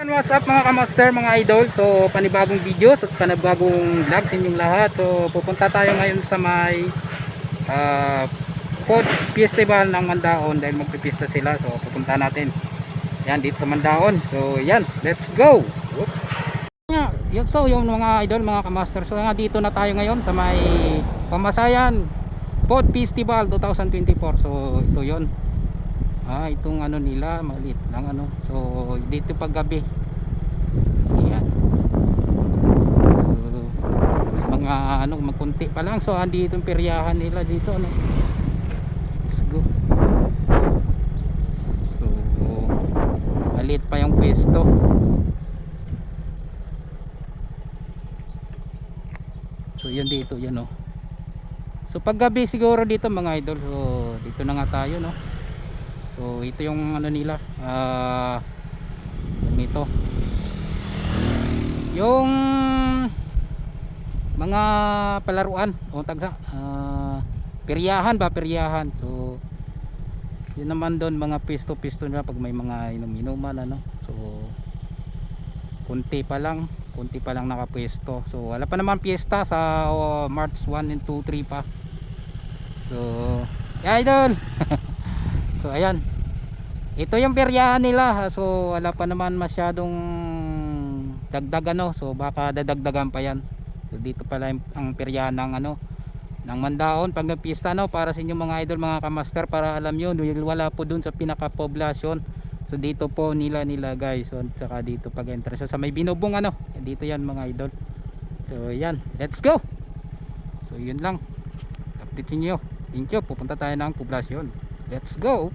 What's up mga kamaster, mga idol? So panibagong videos at panibagong vlog sa inyong lahat. So pupunta tayo ngayon sa may Food Festival ng Mandaon dahil magpipista sila. So pupunta natin yan dito sa Mandaon. So yan, let's go. So yung mga idol, mga kamaster, so nga dito na tayo ngayon sa may Pamasayan Food Festival 2024. So ito yon. Itong ano nila maliit lang ano. So dito pag gabi. Ayan. So, may mga ano magkunti pa lang. So andito yung peryahan nila dito ano. Let's go. So maliit pa yung pwesto. So yun dito yun oh. So pag gabi siguro dito mga idol. So dito na nga tayo no. So ito yung ano nila ito yung mga palaruan o tagsa peryahan ba peryahan. So yun naman doon mga pisto na pag may mga inuman ano. So kunti pa lang nakapwesto. So wala pa naman piyesta sa March 1 and 2, 3 pa. So yeah, idol. So ayan, ito yung peryahan nila. So wala pa naman masyadong dagdag ano. So baka dadagdagan pa yan. So dito pala ang peryahan ng ano ng Mandaon pag nagpista no, para sa inyo mga idol, mga kamaster, para alam nyo wala po dun sa pinaka-poblasyon. So dito po nila guys. So saka dito pag enter so, sa may Binubong ano, dito yan mga idol. So yan, let's go. So yun lang, update nyo. Thank you, pupunta tayo ng poblasyon. Let's go.